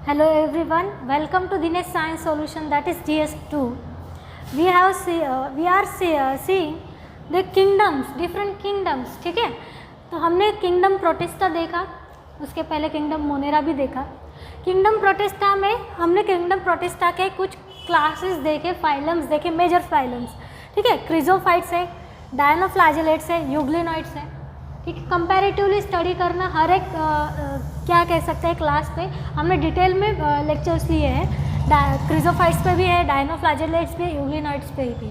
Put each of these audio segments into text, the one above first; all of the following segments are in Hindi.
Hello everyone, welcome to Dinesh Science Solution, that is DS2. We are seeing the kingdoms, different kingdoms. ठीक है, तो हमने किंगडम प्रोटिस्टा देखा, उसके पहले किंगडम मोनेरा भी देखा. किंगडम प्रोटिस्टा में हमने किंगडम प्रोटिस्टा के कुछ क्लासेस देखे, फाइलम्स देखे, मेजर फाइलम्स. ठीक है, क्रिजोफाइट्स है, डायनोफ्लैजेलेट्स है, यूग्लिनॉइड्स है. ठीक है, कंपैरेटिवली स्टडी करना हर एक क्या कह सकते हैं क्लास पे हमने डिटेल में लेक्चर्स लिए हैं. क्रिजोफाइट्स पे भी है, डायनोफ्लैजेलेट्स पे, यूग्लिनॉइड्स पे भी.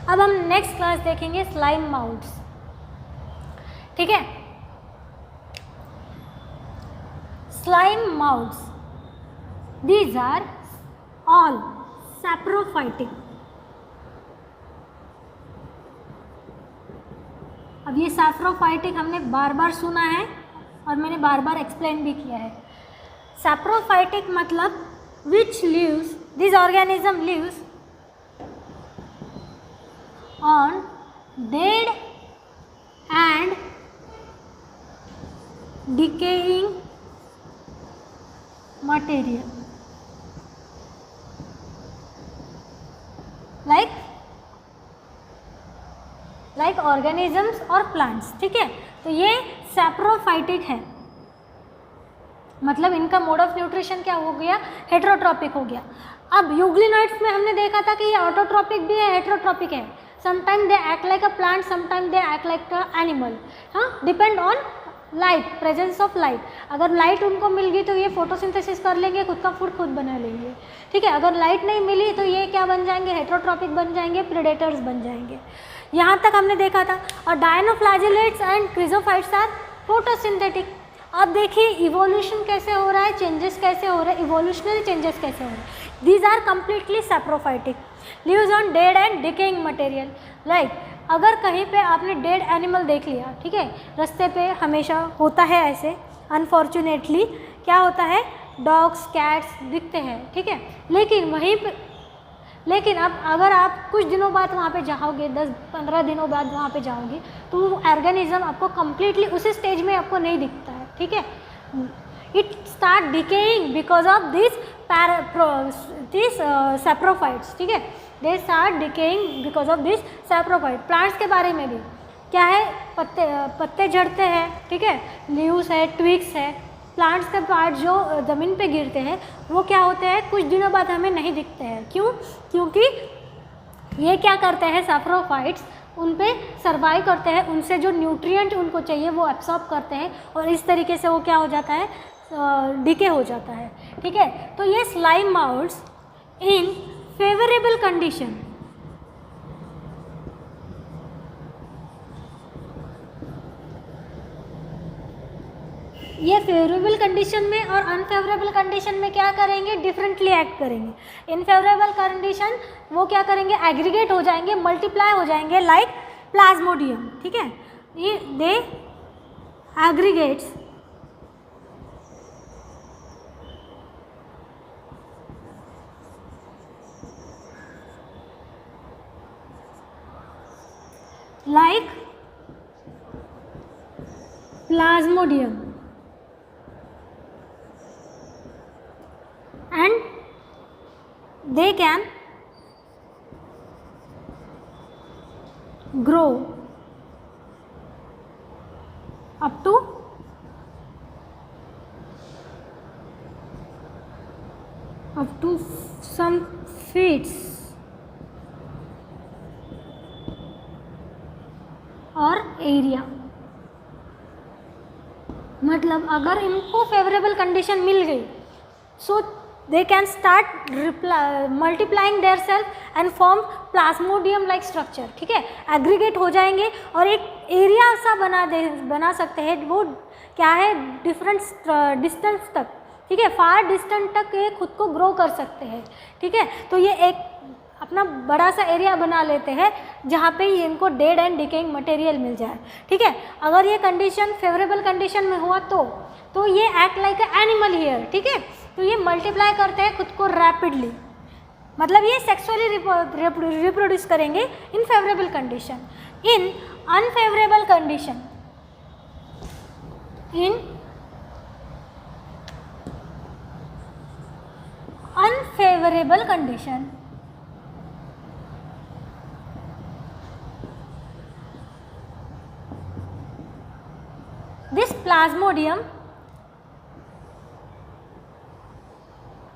अब हम नेक्स्ट क्लास देखेंगे स्लाइम माउथ्स. ठीक है, slime moulds, these are all saprophytic. अब ये सैप्रोफाइटिक हमने बार बार सुना है और मैंने बार बार एक्सप्लेन भी किया है. सैप्रोफाइटिक मतलब which lives, this organism lives on dead and decaying material like organisms और प्लांट्स. ठीक है, तो ये सैप्रोफाइटिक है, मतलब इनका मोड ऑफ न्यूट्रिशन क्या हो गया, हेटेरोट्रॉपिक हो गया. अब यूग्लिनॉइड्स में हमने देखा था कि ये ऑटोट्रॉपिक भी है, हेटेरोट्रॉपिक है. Sometime they act like a plant, sometime they act like a animal. हाँ, depend on light, presence of light. अगर लाइट उनको मिल गई तो ये फोटोसिंथेसिस कर लेंगे, खुद का फूड खुद बना लेंगे. ठीक है, अगर लाइट नहीं मिली तो ये क्या बन जाएंगे, हेटेरोट्रॉपिक बन जाएंगे, प्रेडेटर्स बन जाएंगे. यहाँ तक हमने देखा था. और डायनोफ्लैजेलेट्स एंड क्रिजोफाइट्स आर फोटोसिंथेटिक. अब देखिए इवोल्यूशन कैसे हो रहा है, चेंजेस कैसे हो रहे हैं, इवोल्यूशनरी चेंजेस कैसे हो रहे हैं. These are completely saprophytic, lives on dead and decaying material. Like अगर कहीं पे आपने डेड एनिमल देख लिया, ठीक है, रास्ते पे हमेशा होता है ऐसे, अनफॉर्चुनेटली क्या होता है, डॉग्स कैट्स दिखते हैं. ठीक है, लेकिन अब अगर आप कुछ दिनों बाद वहाँ पे जाओगे, 10-15 दिनों बाद वहाँ पे जाओगे, तो वो ऑर्गेनिज्म आपको कम्प्लीटली उसी स्टेज में आपको नहीं दिखता है. ठीक है, it start decaying because of this saprophytes. ठीक है, they start decaying because of this saprophyte. Plants के बारे में भी क्या है, पत्ते झड़ते हैं. ठीक है, लीव्स है, ट्विग्स है, प्लांट्स के पार्ट जो ज़मीन पे गिरते हैं वो क्या होते हैं, कुछ दिनों बाद हमें नहीं दिखते हैं. क्यों? क्योंकि ये क्या करते हैं, सैप्रोफाइट्स उन पे सर्वाइव करते हैं, उनसे जो न्यूट्रिएंट उनको चाहिए वो एब्सॉर्ब करते हैं और इस तरीके से वो क्या हो जाता है, डिके हो जाता है. ठीक है, तो ये स्लाइम माउथ्स इन फेवरेबल कंडीशन, ये फेवरेबल कंडीशन में और अनफेवरेबल कंडीशन में क्या करेंगे, डिफरेंटली एक्ट करेंगे. इन फेवरेबल कंडीशन वो क्या करेंगे, एग्रीगेट हो जाएंगे, मल्टीप्लाई हो जाएंगे लाइक प्लाज्मोडियम. ठीक है, ये दे aggregates like plasmodium and they can grow up to some feet और एरिया. मतलब अगर इनको फेवरेबल कंडीशन मिल गई, so they can start multiplying their self and form plasmodium like structure. ठीक है, एग्रीगेट हो जाएंगे और एक एरिया सा बना सकते हैं. वो क्या है, डिफरेंट डिस्टेंस तक. ठीक है, फार डिस्टेंस तक ये खुद को ग्रो कर सकते हैं. ठीक है, तो ये एक अपना बड़ा सा एरिया बना लेते हैं जहाँ पे इनको डेड एंड डिकेइंग मटेरियल मिल जाए. ठीक है, अगर ये कंडीशन फेवरेबल कंडीशन में हुआ तो ये act like a animal here. ठीक है, तो ये मल्टीप्लाई करते हैं खुद को रैपिडली, मतलब ये सेक्सुअली रिप्रोड्यूस करेंगे इन favourable condition. In unfavourable condition, in unfavorable condition. This plasmodium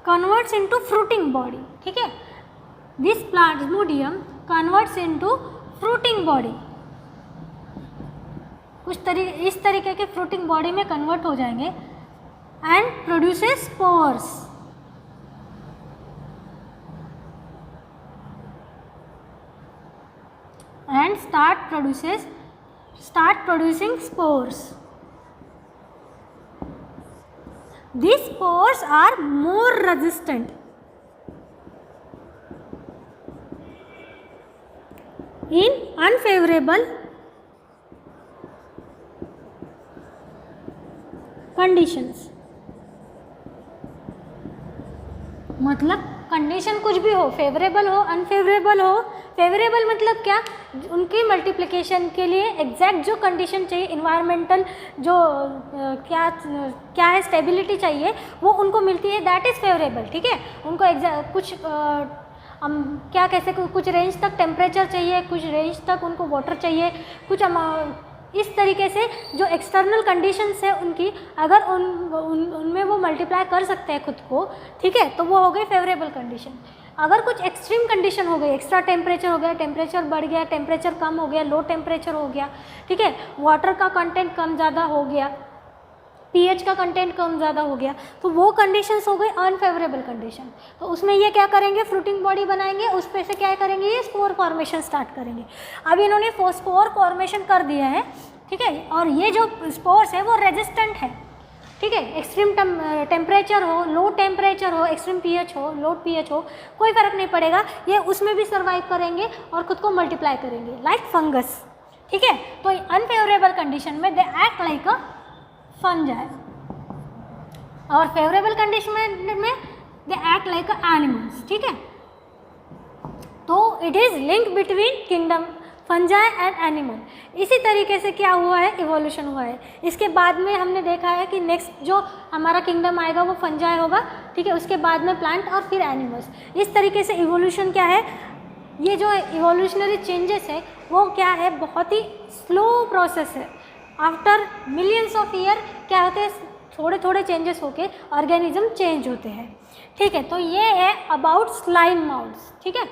converts into fruiting body. ठीक है, this plasmodium converts into fruiting body. इस तरीके के फ्रूटिंग बॉडी में कन्वर्ट हो जाएंगे and produces spores. And start producing spores. These spores are more resistant in unfavorable conditions. मतलब कंडीशन कुछ भी हो, फेवरेबल हो, अनफेवरेबल हो. फेवरेबल मतलब क्या, उनकी मल्टीप्लिकेशन के लिए एग्जैक्ट जो कंडीशन चाहिए, इन्वायरमेंटल जो क्या है स्टेबिलिटी चाहिए, वो उनको मिलती है, दैट इज़ फेवरेबल. ठीक है, उनको एग्जैक्ट कुछ क्या कैसे कुछ रेंज तक टेम्परेचर चाहिए, कुछ रेंज तक उनको वाटर चाहिए, कुछ इस तरीके से जो एक्सटर्नल कंडीशंस है उनकी, अगर उनमें वो मल्टीप्लाई कर सकते हैं खुद को, ठीक है, तो वो हो गई फेवरेबल कंडीशन. अगर कुछ एक्सट्रीम कंडीशन हो गई, एक्स्ट्रा टेम्परेचर हो गया, टेम्परेचर बढ़ गया, टेम्परेचर कम हो गया, लो टेम्परेचर हो गया, ठीक है, वाटर का कंटेंट कम ज़्यादा हो गया, पीएच का कंटेंट कम ज़्यादा हो गया, तो वो कंडीशंस हो गई अनफेवरेबल कंडीशन. तो उसमें ये क्या करेंगे, फ्रूटिंग बॉडी बनाएंगे, उस पे से क्या करेंगे, ये स्पोर फॉर्मेशन स्टार्ट करेंगे. अब इन्होंने स्पोर फॉर्मेशन कर दिया है, ठीक है, और ये जो स्पोर्स है वो रेजिस्टेंट है. ठीक है, एक्सट्रीम टेम्परेचर हो, लो टेम्परेचर हो, एक्सट्रीम पीएच हो, लो पीएच हो, कोई फ़र्क नहीं पड़ेगा, ये उसमें भी सर्वाइव करेंगे और खुद को मल्टीप्लाई करेंगे लाइक फंगस. ठीक है, तो अनफेवरेबल कंडीशन में दे एक्ट लाइक अ फंजाई और फेवरेबल कंडीशन में दे एक्ट लाइक अ एनिमल्स. ठीक है, तो it is link between kingdom fungi and animal. इसी तरीके से क्या हुआ है, इवोल्यूशन हुआ है. इसके बाद में हमने देखा है कि नेक्स्ट जो हमारा किंगडम आएगा वो फंजाई होगा. ठीक है, उसके बाद में प्लांट और फिर एनिमल्स. इस तरीके से इवोल्यूशन क्या है, ये जो इवोल्यूशनरी चेंजेस है वो क्या है, बहुत ही स्लो प्रोसेस है. आफ्टर मिलियंस ऑफ ईयर क्या होते हैं, थोड़े थोड़े चेंजेस होके ऑर्गेनिज्म चेंज होते हैं. ठीक है, तो ये है अबाउट स्लाइम माउल्स. ठीक है,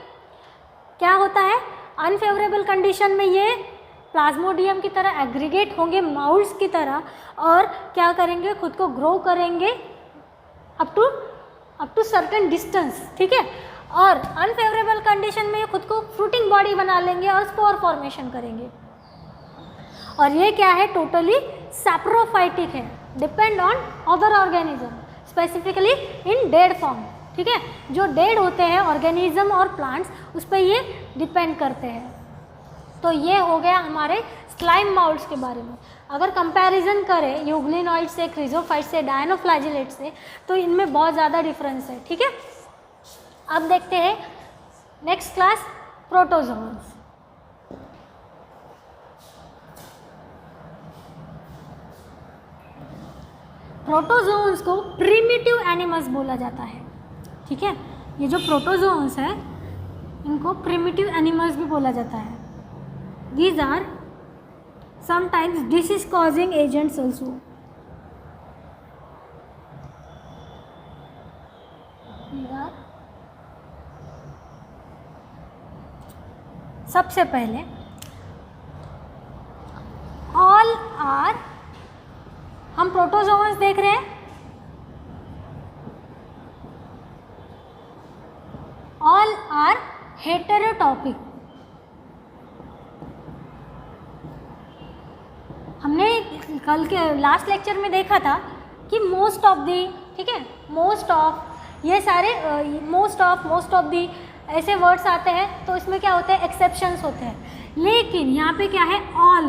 क्या होता है, अनफेवरेबल कंडीशन में ये प्लाज्मोडियम की तरह एग्रीगेट होंगे माउल्स की तरह और क्या करेंगे, खुद को ग्रो करेंगे अप टू सर्टेन डिस्टेंस. ठीक है, और अनफेवरेबल कंडीशन में ये खुद को फ्रूटिंग बॉडी बना लेंगे और स्पोर फॉर्मेशन करेंगे. और ये क्या है, टोटली सैप्रोफाइटिक है, depend on other organism, specifically in dead form. ठीक है, जो डेड होते हैं ऑर्गेनिज्म और प्लांट्स, उस पर ये डिपेंड करते हैं. तो ये हो गया हमारे स्लाइम माउल्स के बारे में. अगर कंपैरिजन करें यूग्लिनॉइड से, क्रिजोफाइट से, डायनोफ्लैजिलेट से, तो इनमें बहुत ज़्यादा डिफरेंस है. ठीक है, अब देखते हैं नेक्स्ट क्लास प्रोटोजोन्स. प्रोटोजोन्स को प्रिमिटिव एनिमल्स बोला जाता है. ठीक है, ये जो प्रोटोजोन्स है इनको प्रिमिटिव एनिमल्स भी बोला जाता है. These are sometimes disease causing agents also. सबसे पहले ऑल आर, हम प्रोटोजोन्स देख रहे हैं, ऑल आर हेटेरोटॉपिक. हमने कल के लास्ट लेक्चर में देखा था कि मोस्ट ऑफ दी, ठीक है, मोस्ट ऑफ, ये सारे मोस्ट ऑफ दी ऐसे वर्ड्स आते हैं, तो इसमें क्या होते हैं, एक्सेप्शंस होते हैं. लेकिन यहाँ पे क्या है, ऑल,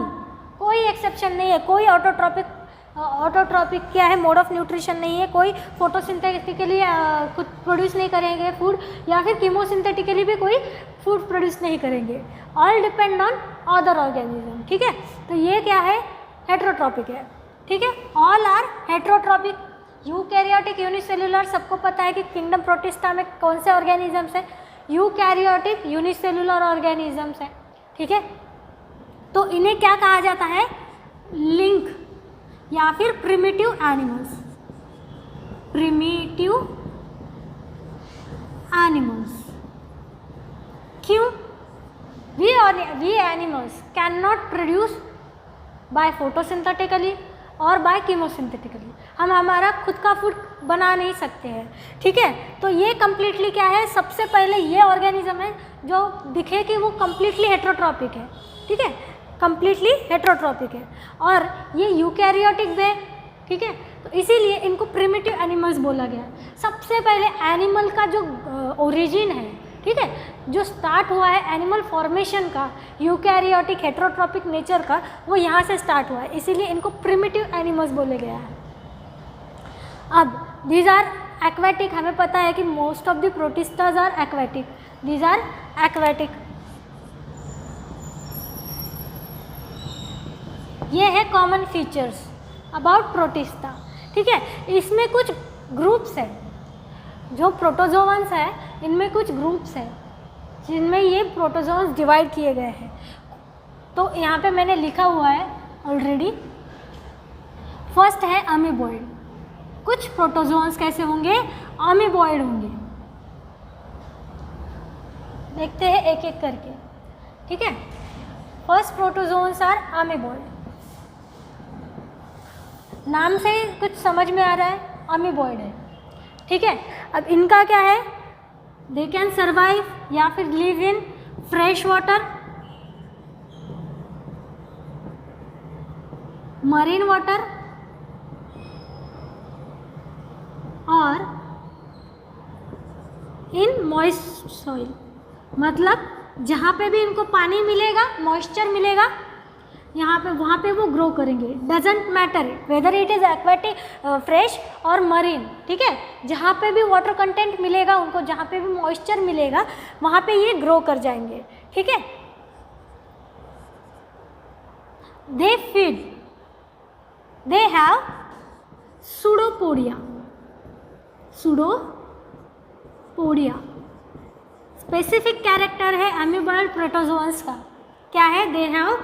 कोई एक्सेप्शन नहीं है. कोई ऑटोट्रॉपिक क्या है, मोड ऑफ न्यूट्रिशन नहीं है. कोई फोटोसिंथेटिकली कुछ प्रोड्यूस नहीं करेंगे फूड, या फिर कीमोसिंथेटिकली भी कोई फूड प्रोड्यूस नहीं करेंगे. All depend on other organism. ठीक है, तो ये क्या है, हेटेरोट्रॉपिक है. ठीक है, all are heterotrophic. Eukaryotic unicellular सबको पता है कि किंगडम प्रोटिस्टा में कौन से ऑर्गेनिजम्स है, यूकैरियोटिक यूनिसेलुलर ऑर्गेनिजम्स है, ठीक है। तो इन्हें क्या कहा जाता है, लिंक या फिर प्रिमिटिव एनिमल्स, प्रिमिटिव एनिमल्स। क्यों? We animals can not produce by photosynthetically और बाय कीमोसिंथेटिकली, हम हमारा खुद का फूड बना नहीं सकते हैं, ठीक है। तो ये कम्प्लीटली क्या है, सबसे पहले ये ऑर्गेनिज्म है जो दिखे कि वो कम्प्लीटली हेट्रोट्रॉपिक है, ठीक है, कम्प्लीटली हेट्रोट्रॉपिक है, और ये यूकैरियोटिक भी है, ठीक है। तो इसीलिए इनको प्रिमिटिव एनिमल्स बोला गया। सबसे पहले एनिमल का जो ओरिजिन है, ठीक है, जो स्टार्ट हुआ है एनिमल फॉर्मेशन का, यूकैरियोटिक हेट्रोट्रॉपिक नेचर का, वो यहाँ से स्टार्ट हुआ है, इसीलिए इनको प्रिमिटिव एनिमल्स बोले गया है। अब दीज आर एक्वेटिक, हमें पता है कि most of the protists are aquatic, these are aquatic. ये है कॉमन फीचर्स अबाउट प्रोटिस्टा, ठीक है। इसमें कुछ ग्रुप्स है, जो प्रोटोजोअन्स है इनमें कुछ ग्रुप्स है जिनमें ये प्रोटोजोअन्स डिवाइड किए गए हैं। तो यहाँ पे मैंने लिखा हुआ है ऑलरेडी। फर्स्ट है अमीबॉइड। कुछ प्रोटोजोअन्स कैसे होंगे, अमीबॉइड होंगे। देखते हैं एक एक करके, ठीक है। फर्स्ट प्रोटोजोअन्स आर अमीबॉइड, नाम से कुछ समझ में आ रहा है, अमीबॉइड है, ठीक है। अब इनका क्या है, दे कैन सर्वाइव या फिर live in fresh water, marine water और इन मॉइस्ट सॉइल, मतलब जहाँ पे भी इनको पानी मिलेगा, मॉइस्चर मिलेगा, यहाँ पे वहाँ पे वो ग्रो करेंगे। Doesn't matter whether it is aquatic, fresh और मरीन, ठीक है। जहाँ पे भी वाटर कंटेंट मिलेगा उनको, जहाँ पे भी मॉइस्चर मिलेगा, वहाँ पे ये ग्रो कर जाएंगे, ठीक है। They feed, they have pseudopodia, pseudopodia specific character है अमीबॉइड प्रोटोजोअन्स का। क्या है, दे हैव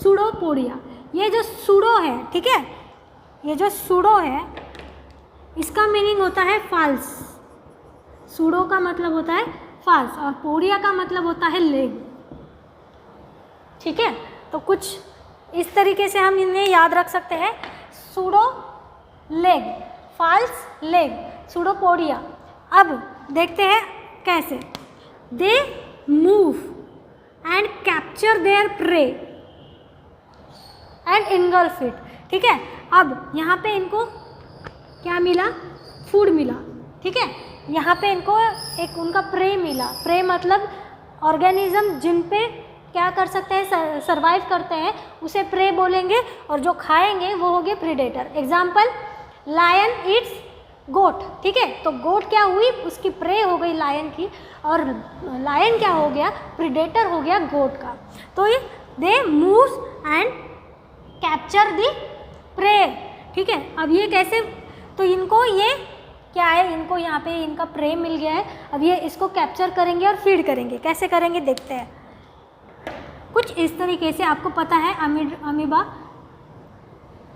सूडोपोडिया। ये जो सूडो है, ठीक है, ये जो सूडो है इसका मीनिंग होता है फाल्स। सूडो का मतलब होता है फाल्स और पोडिया का मतलब होता है लेग, ठीक है। तो कुछ इस तरीके से हम इन्हें याद रख सकते हैं, pseudo leg, false leg, pseudopodia. अब देखते हैं कैसे। They move and capture there pray and engulf it, ठीक है। अब यहाँ पे इनको क्या मिला, फूड मिला, ठीक है। यहाँ पे इनको एक उनका प्रे मिला। प्रे मतलब ऑर्गेनिज्म जिन पे क्या कर सकते हैं, सर्वाइव करते हैं, उसे प्रे बोलेंगे, और जो खाएंगे वो हो गए प्रीडेटर। एग्जाम्पल, लायन ईट्स गोट, ठीक है। तो गोट क्या हुई, उसकी प्रे हो गई लायन की, और लायन क्या हो गया, प्रीडेटर हो गया गोट का। तो ये they moves and capture the prey, ठीक है। अब ये कैसे, तो इनको ये क्या है, इनको यहाँ पे इनका प्रे मिल गया है, अब ये इसको कैप्चर करेंगे और फीड करेंगे। कैसे करेंगे देखते हैं। कुछ इस तरीके से, आपको पता है अमीबा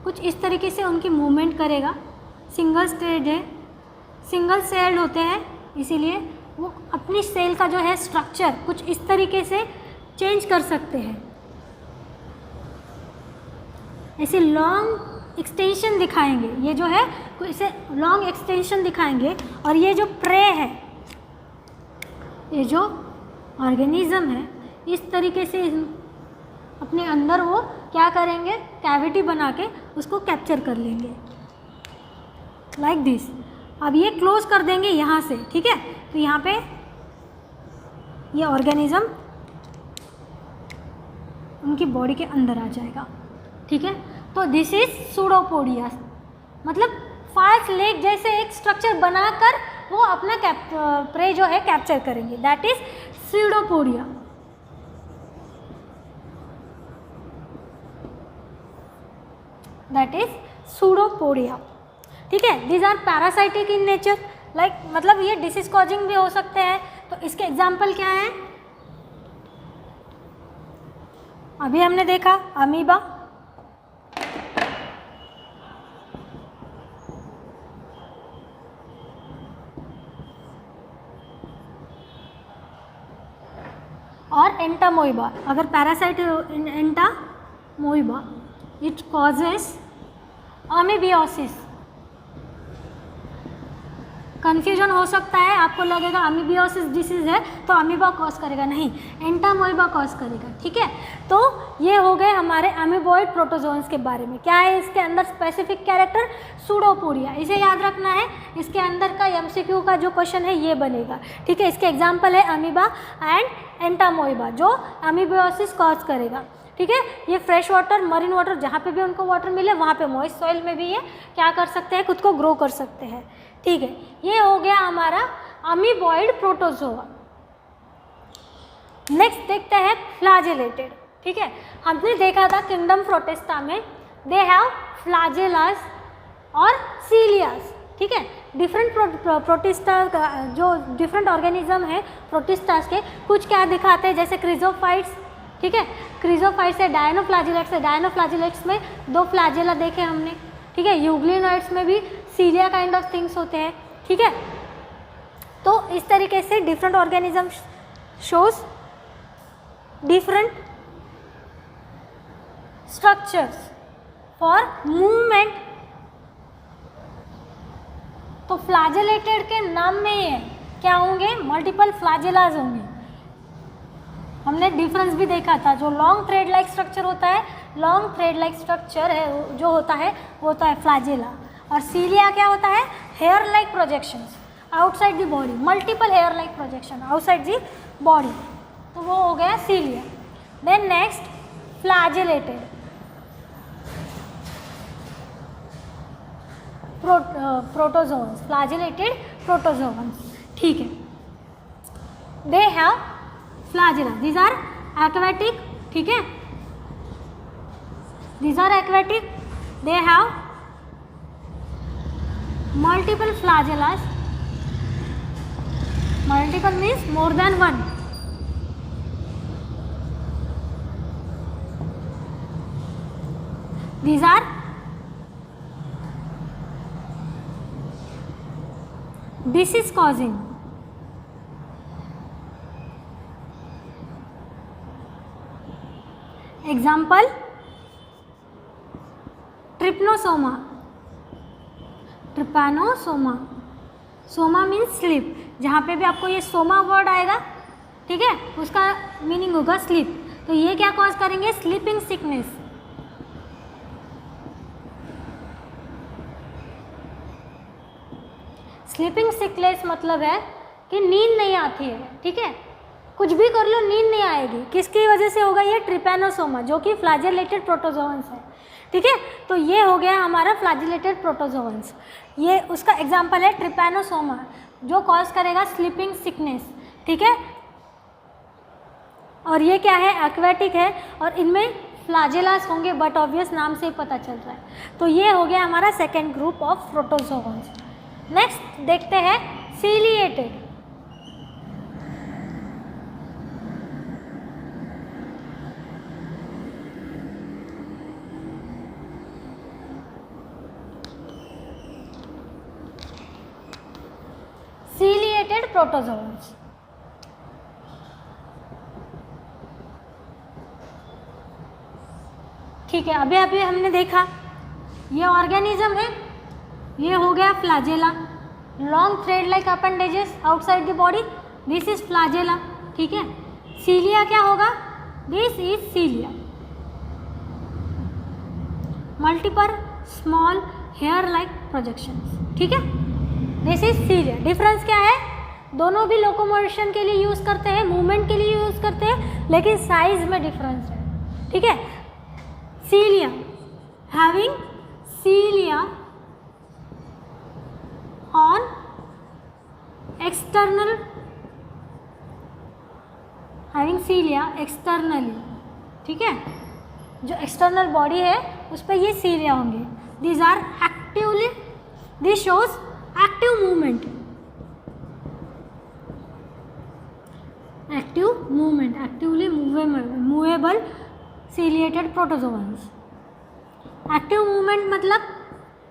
कुछ इस तरीके से उनकी मूवमेंट करेगा। सिंगल स्टेज है, सिंगल सेल्ड होते हैं, इसीलिए वो अपनी सेल का जो है स्ट्रक्चर कुछ इस तरीके से चेंज कर सकते हैं। ऐसे लॉन्ग एक्सटेंशन दिखाएंगे, ये जो है इसे लॉन्ग एक्सटेंशन दिखाएंगे, और ये जो प्रे है, ये जो ऑर्गेनिज्म है, इस तरीके से अपने अंदर वो क्या करेंगे, कैविटी बना के उसको कैप्चर कर लेंगे, लाइक दिस। अब ये क्लोज कर देंगे यहाँ से, ठीक है। तो यहाँ पे ये ऑर्गेनिज्म उनकी बॉडी के अंदर आ जाएगा, ठीक है। तो दिस इज सूडोपोडिया, मतलब फाल्स लेग जैसे एक स्ट्रक्चर बनाकर वो अपना प्रे जो है कैप्चर करेंगे, that is pseudopodia. That is pseudopodia. ठीक है, these are parasitic in nature, like मतलब ये डिसीज कॉजिंग भी हो सकते हैं। तो इसके एग्जाम्पल क्या हैं? अभी हमने देखा अमीबा, और एंटामोइबा। अगर parasite Entamoeba, it causes अमीबियोसिस। Confusion हो सकता है, आपको लगेगा अमीबियोसिस डिसीज है तो अमीबा कॉज करेगा, नहीं, एंटामोइबा कॉज करेगा। ठीक है, तो ये हो गए हमारे अमीबॉइड प्रोटोजोन्स के बारे में। क्या है इसके अंदर स्पेसिफिक कैरेक्टर? सूडोपोडिया, इसे याद रखना है। इसके अंदर का एमसीक्यू का जो क्वेश्चन है ये बनेगा। ठीक है, इसके एग्जाम्पल है अमीबा एंड एंटामोइबा जो अमीबियोसिस कॉज करेगा। ठीक है, ये फ्रेश वाटर, मरीन वाटर, जहाँ पे भी उनको वाटर मिले वहाँ पे मॉइस्ट सॉइल में भी ये क्या कर सकते हैं? खुद को ग्रो कर सकते हैं। ठीक है, ये हो गया हमारा अमीबॉइड प्रोटोजोआ। नेक्स्ट देखते हैं फ्लैजेलेटेड। ठीक है, हमने देखा था किंगडम प्रोटिस्टा में दे हैव फ्लैजेलास और सीलियास। ठीक है, डिफरेंट प्रोटिस्टा जो डिफरेंट ऑर्गेनिज्म है प्रोटिस्टास के, कुछ क्या दिखाते हैं जैसे क्रिजोफाइट्स। ठीक है, क्रिजोफाइट्स है, डायनोफ्लैजिलेट्स है। डायनोफ्लैजिलेट्स में 2 फ्लैजेला देखे हमने। ठीक है, यूग्लिनोइड्स में भी सीलिया काइंड ऑफ थिंग्स होते हैं। ठीक है, तो इस तरीके से different organism shows different structures for movement. तो फ्लैजेलेटेड के नाम में ही है क्या होंगे? मल्टीपल फ्लैजेलाज होंगे। हमने डिफरेंस भी देखा था, जो लॉन्ग थ्रेड लाइक स्ट्रक्चर होता है, लॉन्ग थ्रेड लाइक स्ट्रक्चर है जो होता है वो होता है फ्लैजेला, और सीलिया क्या होता है? Hair like projections outside the body, multiple hair like projection outside the body, तो वो हो गया cilia. Then next flagellated protozoans, flagellated protozoans. ठीक है, they have flagella, these are aquatic. ठीक है, these are aquatic, they have multiple flagellas, multiple means more than one. These are disease causing. Example trypanosoma, Trypanosoma, Soma means sleep, जहाँ पे भी आपको ये सोमा वर्ड आएगा, ठीक है, उसका मीनिंग होगा स्लीप। तो ये क्या कॉज करेंगे? Sleeping sickness. स्लीपिंग सिकनेस मतलब है कि नींद नहीं आती है। ठीक है, कुछ भी कर लो नींद नहीं आएगी। किसकी वजह से होगा? ये ट्रिपैनोसोमा जो कि फ्लैजेलेटेड प्रोटोजोन्स है। ठीक है, तो ये हो गया हमारा फ्लैजेलेटेड प्रोटोजोन्स। ये उसका एग्जांपल है ट्रिपैनोसोमा जो कॉज करेगा स्लीपिंग सिकनेस। ठीक है, और ये क्या है? एक्वेटिक है और इनमें फ्लैजेलास होंगे, बट ऑब्वियस नाम से ही पता चल रहा है। तो ये हो गया हमारा second group of protozoans. Next देखते हैं सीलिएटेड। सीलिएटेड प्रोटोजोन्स, ठीक है, अभी अभी हमने देखा ये ऑर्गेनिज्म है, ये हो गया flagella, long thread like appendages outside the body, this is flagella. ठीक है, सीलिया क्या होगा? This is cilia, multiple small hair like projections. ठीक है, दिस इज सीलिया। डिफरेंस क्या है? दोनों भी लोकोमोशन के लिए यूज़ करते हैं, मूवमेंट के लिए यूज़ करते हैं, लेकिन साइज में डिफरेंस है। ठीक है, cilia having cilia on external, having cilia externally. ठीक है, जो एक्सटर्नल बॉडी है उस पर ये सीलिया होंगे, These are actively, this shows active movement. Active movement, actively movable ciliated protozoans. Active movement मतलब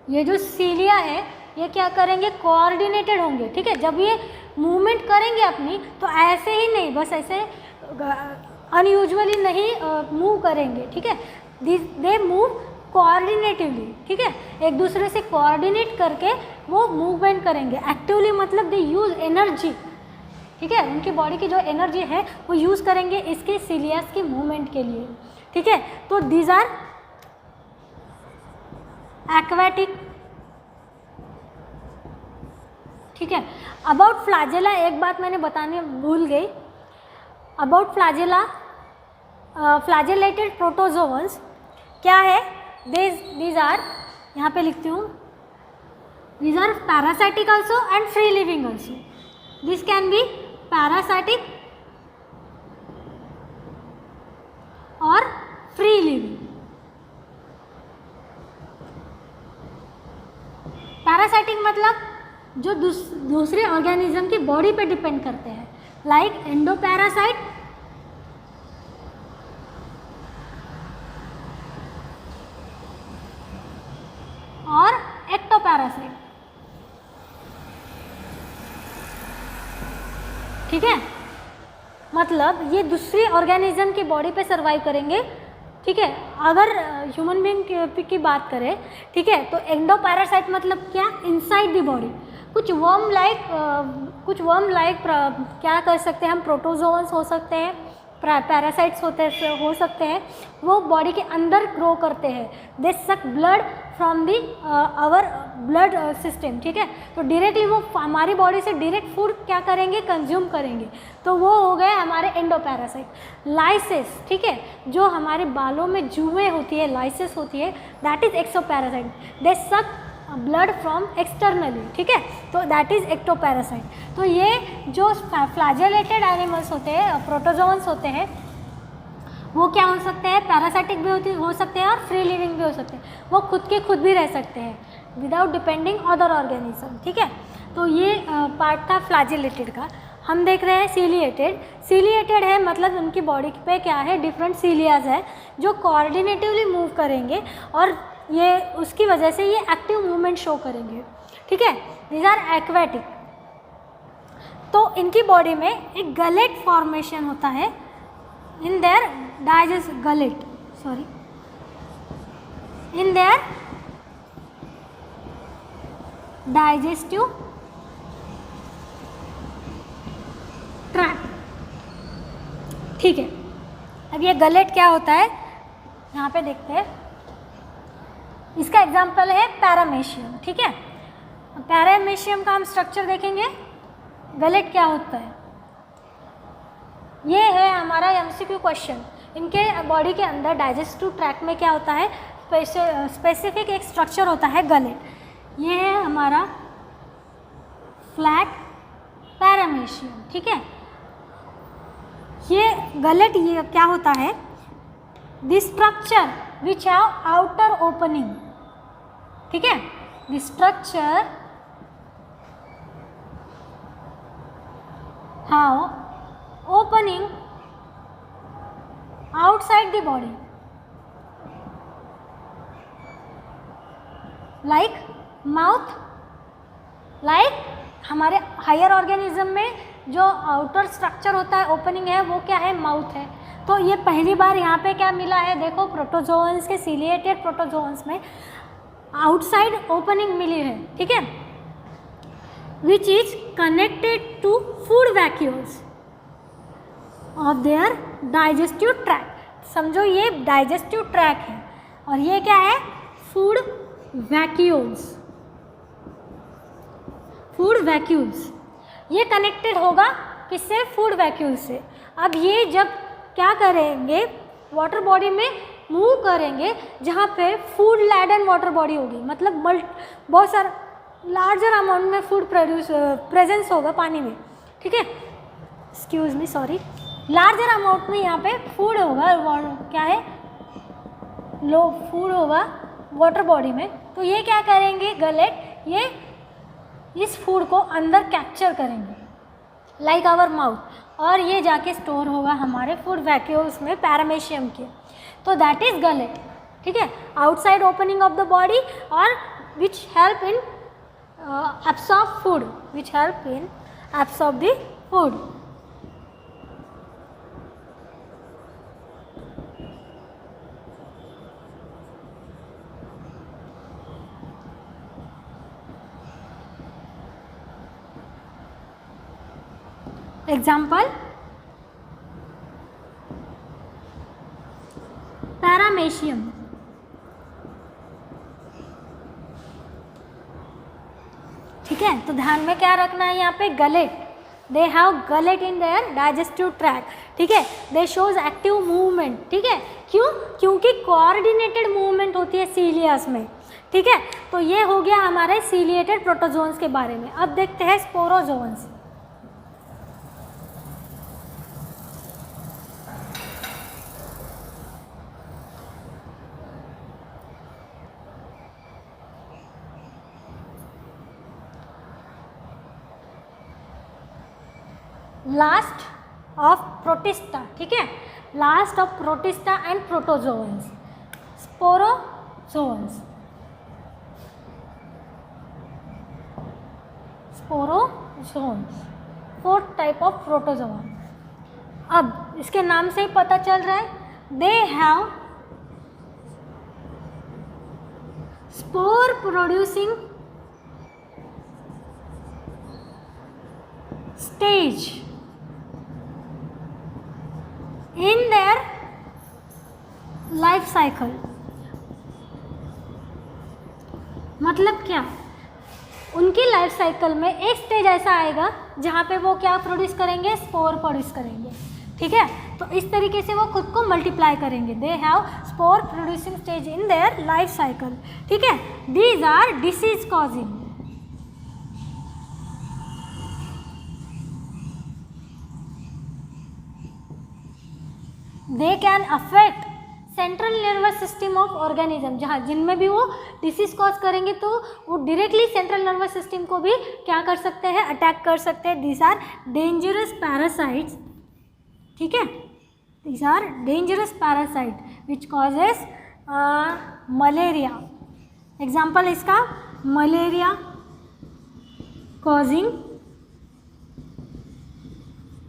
ये जो सीलिया है ये क्या करेंगे, कोऑर्डिनेटेड होंगे, ठीक है। जब ये मूवमेंट करेंगे अपनी तो ऐसे ही नहीं, बस ऐसे अनयूजुअली नहीं मूव करेंगे, ठीक है। दे मूव कोऑर्डिनेटिवली, ठीक है, एक दूसरे से कोऑर्डिनेट करके वो मूवमेंट करेंगे। एक्टिवली मतलब दे यूज एनर्जी, ठीक है, उनकी बॉडी की जो एनर्जी है वो यूज़ करेंगे इसके सीलियास की मूवमेंट के लिए, ठीक है। तो दीज आर एक्वेटिक, ठीक है। अबाउट फ्लैजेला एक बात मैंने बताने भूल गई। अबाउट फ्लैजेला, फ्लैजेलेटेड प्रोटोजोअन्स क्या है, दीज आर, यहाँ पे लिखती हूँ, these are parasitic also and free living also. This can be parasitic और फ्री लिविंग। पैरासाइटिक मतलब जो दूसरे ऑर्गेनिज्म की बॉडी पे डिपेंड करते हैं, लाइक एंडोपैरासाइट और एक्टोपैरासाइट, ठीक है। मतलब ये दूसरी ऑर्गेनिज्म की बॉडी पे सर्वाइव करेंगे, ठीक है। अगर ह्यूमन बीइंग की बात करें, ठीक है, तो एंडोपैरासाइट मतलब क्या, इनसाइड द बॉडी कुछ वर्म लाइक क्या कर सकते हैं हम, प्रोटोजोअन्स हो सकते हैं, पैरासाइट्स हो सकते हैं, वो बॉडी के अंदर ग्रो करते हैं। They suck blood from the our blood system, ठीक है। तो डायरेक्टली वो हमारी बॉडी से डायरेक्ट फूड क्या करेंगे, कंज्यूम करेंगे, तो वो हो गए हमारे एंडोपैरासाइट। लाइसेस, ठीक है, जो हमारे बालों में जुएँ होती है, लाइसेस होती है, that is एक्सोपैरासाइट। They suck blood from externally, ठीक है, तो दैट इज एक्टोपैरासाइट। तो ये जो फ्लैजेलेटेड एनिमल्स होते हैं, प्रोटोजोअन्स होते हैं, वो क्या हो सकते हैं, पैरासाइटिक भी हो सकते हैं और फ्री लिविंग भी हो सकते हैं। वो खुद के खुद भी रह सकते हैं विदाउट डिपेंडिंग अदर ऑर्गेनिज्म, ठीक है। तो ये पार्ट था फ्लैजेलेटेड का। हम देख रहे हैं सीलिएटेड। सीलिएटेड है मतलब उनकी बॉडी पे क्या है, डिफरेंट सीलियाज है जो कोऑर्डिनेटिवली मूव करेंगे और ये उसकी वजह से ये एक्टिव मूवमेंट शो करेंगे, ठीक है। These are aquatic. तो इनकी बॉडी में एक गलेट फॉर्मेशन होता है इन देयर डाइजेस्टिव ट्रैक्ट, ठीक है। अब ये गलेट क्या होता है यहाँ पे देखते हैं। इसका एग्जाम्पल है पैरामेशियम, ठीक है। पैरामेशियम का हम स्ट्रक्चर देखेंगे। गलेट क्या होता है, ये है हमारा एमसीक्यू क्वेश्चन। इनके बॉडी के अंदर डाइजेस्टिव ट्रैक्ट में क्या होता है, स्पेसिफिक एक स्ट्रक्चर होता है गलेट। ये है हमारा फ्लैट पैरामेशियम, ठीक है। ये गलेट ये क्या होता है, this structure which have outer opening, ठीक है। The structure how opening outside the body, like mouth, like हमारे हायर ऑर्गेनिज्म में जो आउटर स्ट्रक्चर होता है, ओपनिंग है, वो क्या है, माउथ है। तो ये पहली बार यहाँ पे क्या मिला है, देखो प्रोटोजोअन्स के, सीलिएटेड प्रोटोजोअन्स में आउटसाइड ओपनिंग मिली है, ठीक है, which is connected to food vacuoles of their digestive tract. समझो ये डाइजेस्टिव ट्रैक है और ये क्या है, फूड वैक्यूल्स। फूड वैक्यूल्स ये कनेक्टेड होगा किससे, फूड वैक्यूल से। अब ये जब क्या करेंगे, वाटर बॉडी में मूव करेंगे जहाँ पे फूड लैडन वाटर बॉडी होगी, मतलब बहुत सारा लार्जर अमाउंट में फूड प्रेजेंस होगा पानी में, ठीक है, excuse me sorry, larger amount में यहाँ पे फूड होगा, क्या है, लो फूड होगा वाटर बॉडी में, तो ये क्या करेंगे गलेट, ये इस फूड को अंदर कैप्चर करेंगे लाइक आवर माउथ, और ये जाके स्टोर होगा हमारे फूड वैक्यूल्स में पैरामेशियम के, तो दैट इज गलेट, ठीक है, outside opening of the body और which help in absorb food, which help in absorb the food. Example, paramecium. ठीक है, तो ध्यान में क्या रखना है यहाँ पे, gullet, they have gullet in their digestive tract, ठीक है, दे शोज एक्टिव मूवमेंट, ठीक है, क्यों, क्योंकि कोऑर्डिनेटेड मूवमेंट होती है सीलियास में, ठीक है, तो ये हो गया हमारे सीलिएटेड प्रोटोजोन्स के बारे में। अब देखते हैं स्पोरोजोन्स। लास्ट ऑफ प्रोटिस्टा, ठीक है, last of protista and protozoans, sporozoans, sporozoans, fourth type of protozoan. अब इसके नाम से ही पता चल रहा है, they have spore producing stage in their life cycle। मतलब क्या, उनकी लाइफ साइकिल में एक स्टेज ऐसा आएगा जहाँ पे वो क्या प्रोड्यूस करेंगे, स्पोर प्रोड्यूस करेंगे, ठीक है, तो इस तरीके से वो खुद को मल्टीप्लाई करेंगे। They have spore producing stage in their life cycle, ठीक है, these are disease causing. They can affect central nervous system of organism, जहाँ जिनमें भी वो डिसीज कॉज करेंगे तो वो डायरेक्टली सेंट्रल नर्वस सिस्टम को भी क्या कर सकते हैं, अटैक कर सकते हैं। दीज आर डेंजरस पैरासाइट्स, ठीक है, these are dangerous parasite which causes malaria. Example इसका, malaria causing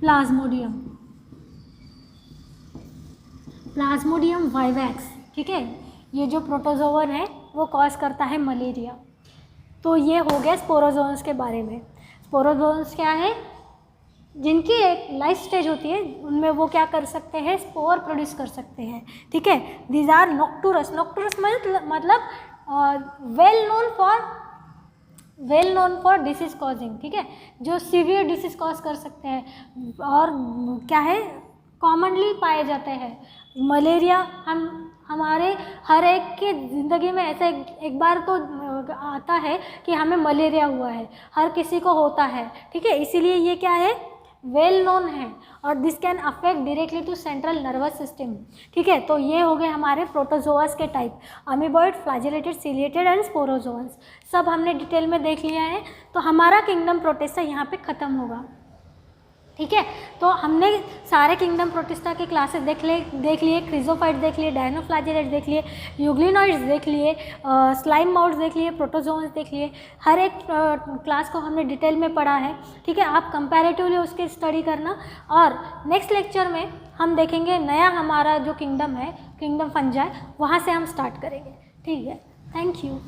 plasmodium, plasmodium vivax, ठीक है, ये जो प्रोटोजोवन है वो कॉज करता है मलेरिया। तो ये हो गया स्पोरोजोन्स के बारे में। स्पोरोजोन्स क्या है, जिनकी एक लाइफ स्टेज होती है उनमें वो क्या कर सकते हैं, स्पोर प्रोड्यूस कर सकते हैं, ठीक है। दीज आर नॉक्टूरस, नॉक्टूरस मतलब well known for disease causing, ठीक है, जो सीवियर डिसीज कॉज कर सकते हैं और क्या है, कॉमनली पाए जाते हैं। मलेरिया हमारे हर एक की ज़िंदगी में ऐसा एक बार तो आता है कि हमें मलेरिया हुआ है, हर किसी को होता है, ठीक है, इसीलिए ये क्या है, वेल नोन है, और this can affect directly to central nervous system, ठीक है। तो ये हो गए हमारे प्रोटोजोआस के type, amoeboid, flagellated, ciliated and sporozoans, सब हमने डिटेल में देख लिया है। तो हमारा किंगडम प्रोटिस्टा यहाँ पे ख़त्म होगा, ठीक है। तो हमने सारे किंगडम प्रोटिस्टा के क्लासेस देख लिए, क्रिजोफाइट देख लिए, डायनोफ्लैजेलेट देख लिए, यूग्लिनॉइड्स देख लिए, स्लाइम माउट्स देख लिए, प्रोटोजोन्स देख लिए, हर एक क्लास को हमने डिटेल में पढ़ा है, ठीक है। आप कंपैरेटिवली उसके स्टडी करना, और नेक्स्ट लेक्चर में हम देखेंगे नया हमारा जो किंगडम है, किंगडम फंजाई, वहाँ से हम स्टार्ट करेंगे, ठीक है। Thank you.